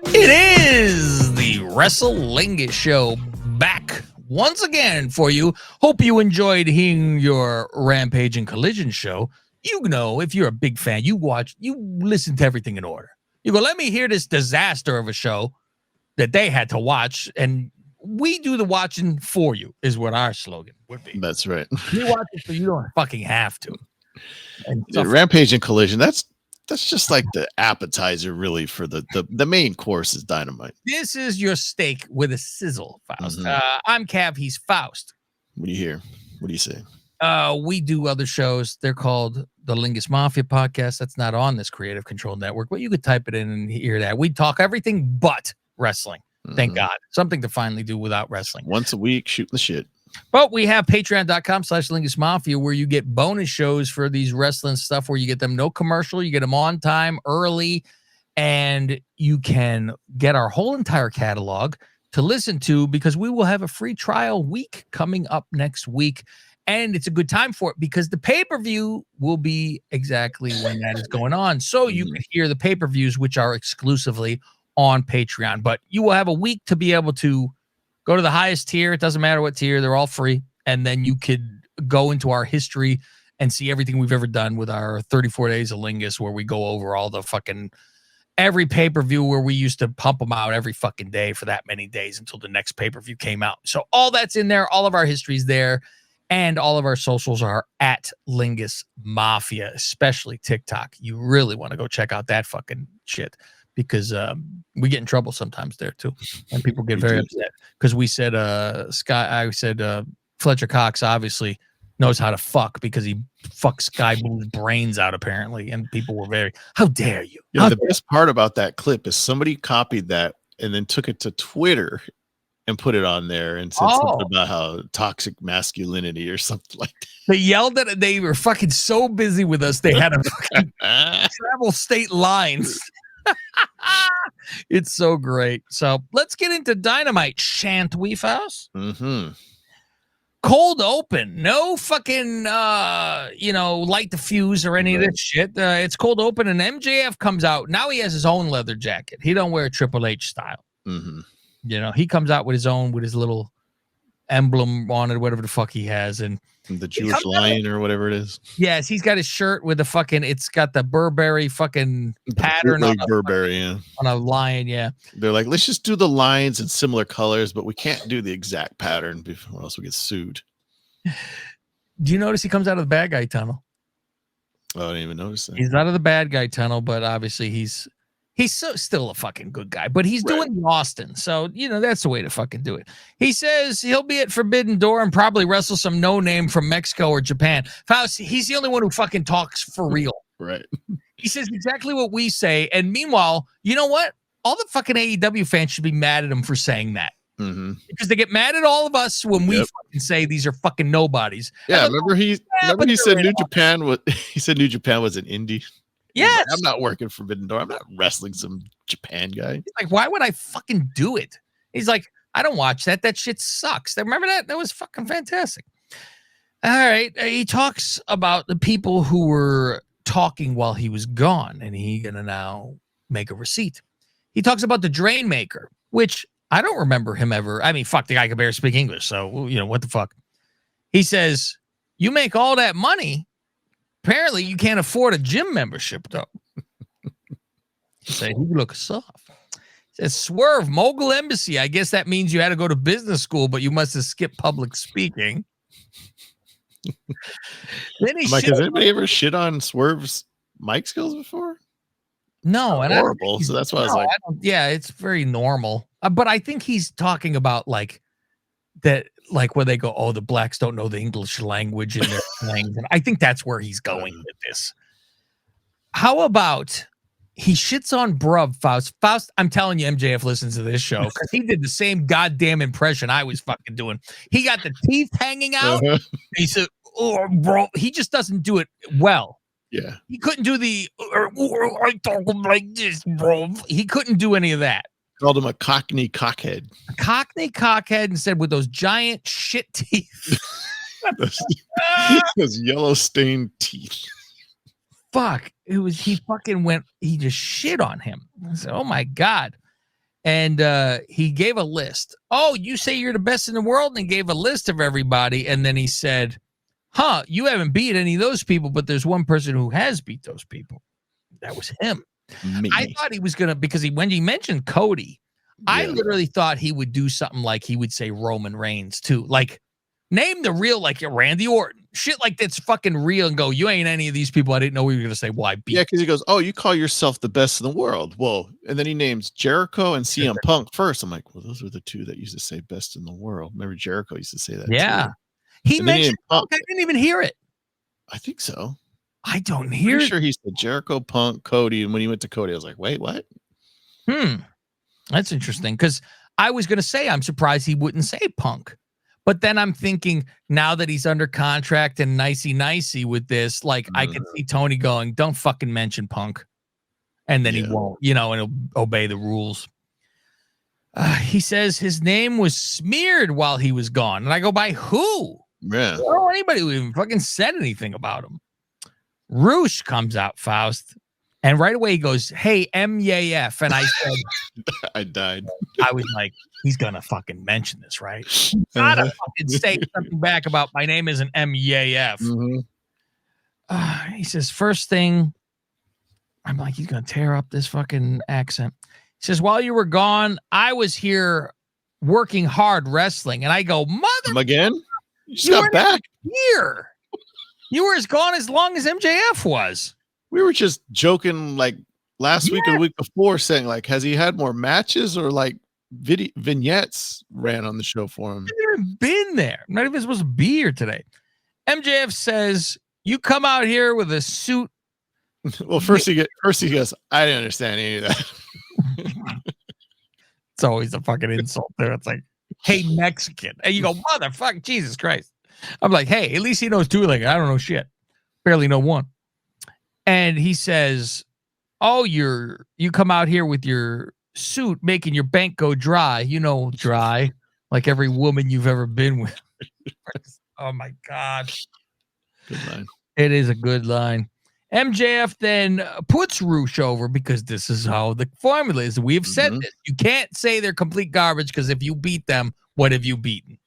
It is the WrestleLingus Show back once again for you. Hope you enjoyed hearing your Rampage and Collision show. You know, if you're a big fan, you listen to everything in order. You go, let me hear this disaster of a show that they had to watch, and we do the watching for you, is what our slogan would be. That's right. You watch it so you don't fucking have to. And Yeah, Rampage and Collision, that's just like the appetizer, really, for the main course is Dynamite. This is your steak with a sizzle, Faust. Mhm. I'm Cav, he's Faust. What do you hear? What do you say? We do other shows. They're called the Lingus Mafia Podcast. That's not on this Creative Control Network, but you could type it in and hear that. We talk everything but wrestling. Thank Mhm. God. Something to finally do without wrestling. Once a week, shooting the shit. But we have patreon.com/Lingus Mafia, where you get bonus shows for these wrestling stuff, where you get them no commercial, you get them on time, early, and you can get our whole entire catalog to listen to, because we will have a free trial week coming up next week. And it's a good time for it because the pay-per-view will be exactly when that is going on. So you can hear the pay-per-views, which are exclusively on Patreon. But you will have a week to be able to go to the highest tier. It doesn't matter what tier. They're all free. And then you could go into our history and see everything we've ever done with our 34 Days of Lingus, where we go over all the fucking every pay-per-view, where we used to pump them out every fucking day for that many days until the next pay-per-view came out. So all that's in there. All of our history's there. And all of our socials are at Lingus Mafia, especially TikTok. You really want to go check out that fucking shit, because we get in trouble sometimes there too. And people get very upset because we said Fletcher Cox obviously knows how to fuck because he fucks Sky Blue's brains out, apparently. And people were very, how dare you? Yeah, the best part about that clip is somebody copied that and then took it to Twitter and put it on there and said something about how toxic masculinity or something like that. They yelled at it. They were fucking so busy with us. They had to fucking travel state lines. It's so great. So let's get into Dynamite, shan't we, Faust? Mm-hmm. Cold open. No fucking, light the fuse or any of this shit. It's cold open, and MJF comes out. Now he has his own leather jacket. He don't wear Triple H style. Mm-hmm. You know, he comes out with his own, with his little emblem on it, whatever the fuck he has. And the Jewish lion or whatever it is. Yes, he's got his shirt with the fucking, it's got the Burberry fucking pattern on Burberry, yeah. On a lion, yeah. They're like, let's just do the lines in similar colors, but we can't do the exact pattern or else we get sued. Do you notice he comes out of the bad guy tunnel? Oh, I didn't even notice that. He's out of the bad guy tunnel, but obviously he's still a fucking good guy, but he's doing the Austin. So, that's the way to fucking do it. He says he'll be at Forbidden Door and probably wrestle some no-name from Mexico or Japan. Faust, he's the only one who fucking talks for real. Right. He says exactly what we say. And meanwhile, you know what? All the fucking AEW fans should be mad at him for saying that. Mm-hmm. Because they get mad at all of us when we fucking say these are fucking nobodies. Yeah, remember he said New Japan was an indie. Yes. Like, I'm not working Forbidden Door. I'm not wrestling some Japan guy. He's like, why would I fucking do it? He's like, I don't watch that. That shit sucks. Remember that? That was fucking fantastic. All right. He talks about the people who were talking while he was gone, and he's going to now make a receipt. He talks about the Drain Maker, which I don't remember him ever. I mean, fuck, the guy could barely speak English. So, what the fuck? He says, you make all that money. Apparently, you can't afford a gym membership, though. Say, you look soft. Says, Swerve, Mogul Embassy. I guess that means you had to go to business school, but you must have skipped public speaking. Then he has anybody ever shit on Swerve's mic skills before? No, and horrible. So that's why I was like, yeah, it's very normal. But I think he's talking about like that, like where they go, oh, the blacks don't know the English language in their slangs. And I think that's where he's going with this. How about he shits on Bruv, Faust? Faust, I'm telling you, MJF listens to this show because he did the same goddamn impression I was fucking doing. He got the teeth hanging out. He said, oh, bro, he just doesn't do it well. Yeah. He couldn't do the, I talk like this, bro. He couldn't do any of that. Called him a Cockney cockhead. A Cockney cockhead, and said with those giant shit teeth. those yellow stained teeth. Fuck. He just shit on him. I said, oh my God. And he gave a list. Oh, you say you're the best in the world? And he gave a list of everybody. And then he said, you haven't beat any of those people, but there's one person who has beat those people. That was him. Me. I thought he was going to, because when he mentioned Cody, I literally thought he would do something like he would say Roman Reigns too. Like, name the real, like Randy Orton. Shit like that's fucking real, and go, you ain't any of these people. I didn't know we were going to say, well, I beat. Yeah, because he goes, oh, you call yourself the best in the world. Well, and then he names Jericho and CM Punk first. I'm like, well, those were the two that used to say best in the world. Remember Jericho used to say that too. He mentioned Punk. I didn't even hear it. I think so. I don't hear it. Sure he said Jericho, Punk, Cody. And when he went to Cody, I was like, wait, what? That's interesting, because I was going to say I'm surprised he wouldn't say Punk. But then I'm thinking, now that he's under contract and nicey with this, like I can see Tony going, don't fucking mention Punk. And then he won't, and he'll obey the rules. He says his name was smeared while he was gone. And I go, by who? Yeah. I don't know anybody who even fucking said anything about him. Roosh comes out, Faust. And right away he goes, hey, MJF. And I said, I died. I was like, he's going to fucking mention this, right? Gotta fucking say something back about my name isn't MJF. He says, first thing, I'm like, he's going to tear up this fucking accent. He says, while you were gone, I was here working hard wrestling. And I go, mother. Again? You just got back. Here. You were as gone as long as MJF was. We were just joking like last week or the week before, saying like, has he had more matches or like vignettes ran on the show for him? I've never even been there. I'm not even supposed to be here today. MJF says, you come out here with a suit. Well, first he goes, I didn't understand any of that. It's always a fucking insult there. It's like, hey, Mexican. And you go, motherfucker, Jesus Christ. I'm like, hey, at least he knows two. Like, I don't know shit. Barely know one. And he says, oh, you come out here with your suit making your bank go dry. Dry, like every woman you've ever been with. Oh, my God. Good line. It is a good line. MJF then puts Roosh over because this is how the formula is. We have said this. You can't say they're complete garbage because if you beat them, what have you beaten?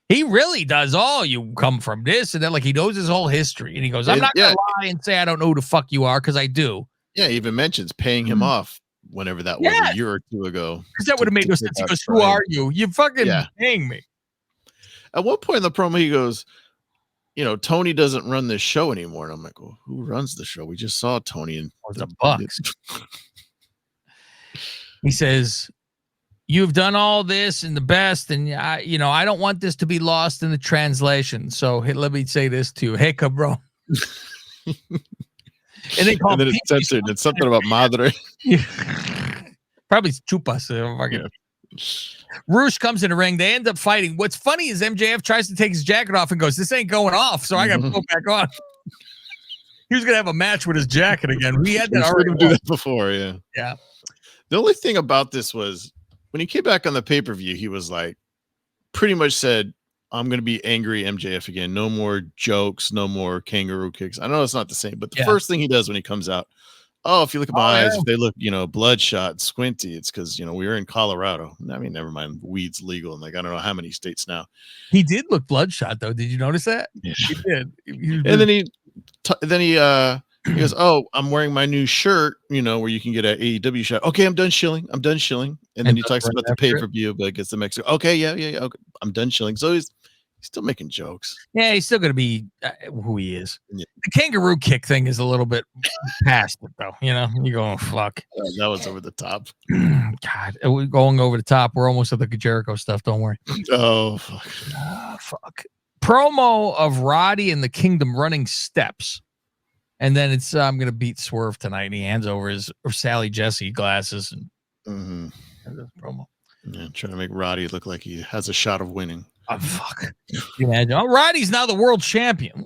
He really does. You come from this and then, like, he knows his whole history, and he goes, I'm not gonna lie and say I don't know who the fuck you are, because I do. Yeah, he even mentions paying him off whenever that was a year or two ago. Because that would have made no sense. He goes, who are you? You fucking paying me. At one point in the promo, he goes, Tony doesn't run this show anymore. And I'm like, well, who runs the show? We just saw Tony and the Bucks. He says, you've done all this and the best, and I don't want this to be lost in the translation. So let me say this to you. Hey, cabrón. and then it's censored. It's something about madre. Probably chupas. Roosh comes in the ring. They end up fighting. What's funny is MJF tries to take his jacket off and goes, this ain't going off, so I got to go back on. He was going to have a match with his jacket again. We had that already. Do that before, yeah. Yeah. The only thing about this was, when he came back on the pay-per-view, he was like, pretty much said, I'm going to be angry MJF again. No more jokes, no more kangaroo kicks. I know it's not the same, but the first thing he does when he comes out, if you look at my eyes, if they look, bloodshot, squinty, it's because, we were in Colorado. I mean, never mind, weed's legal in like, I don't know how many states now. He did look bloodshot, though. Did you notice that? Yeah. He did. And then he goes, oh, I'm wearing my new shirt, where you can get an AEW shot. Okay, I'm done shilling. And then he talks about the pay-per-view, but gets the Mexico. Okay, yeah. Okay, I'm done shilling. So he's still making jokes. Yeah, he's still going to be who he is. Yeah. The kangaroo kick thing is a little bit past it, though. You go, oh, fuck. That was over the top. God, we're going over the top. We're almost at the Jericho stuff. Don't worry. Oh, fuck. Fuck. Promo of Roddy and the Kingdom running steps. And then it's I'm gonna beat Swerve tonight. And he hands over his Sally Jesse glasses and promo. Yeah, trying to make Roddy look like he has a shot of winning. Oh, fuck. Can you imagine? Roddy's now the world champion.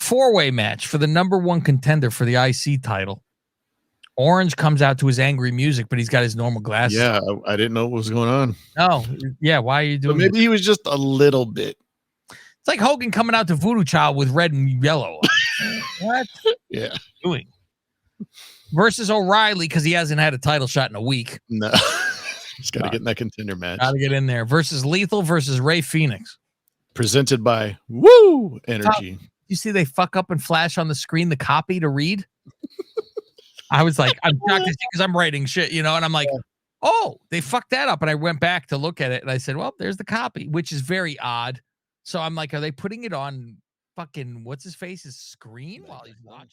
4-way match for the #1 contender for the IC title. Orange comes out to his angry music, but he's got his normal glasses. Yeah, I didn't know what was going on. Oh, yeah. Why are you doing? But maybe he was just a little bit. It's like Hogan coming out to Voodoo Child with red and yellow. What? Yeah. Doing versus O'Reilly because he hasn't had a title shot in a week. No. He's got to get in that contender match. Got to get in there. Versus Lethal versus Ray Phoenix. Presented by Woo Energy. You see they fuck up and flash on the screen the copy to read? I was like, I'm practicing because I'm writing shit, and I'm like, oh, they fucked that up. And I went back to look at it and I said, well, there's the copy, which is very odd. So I'm like, are they putting it on fucking what's his face's screen while he's watching?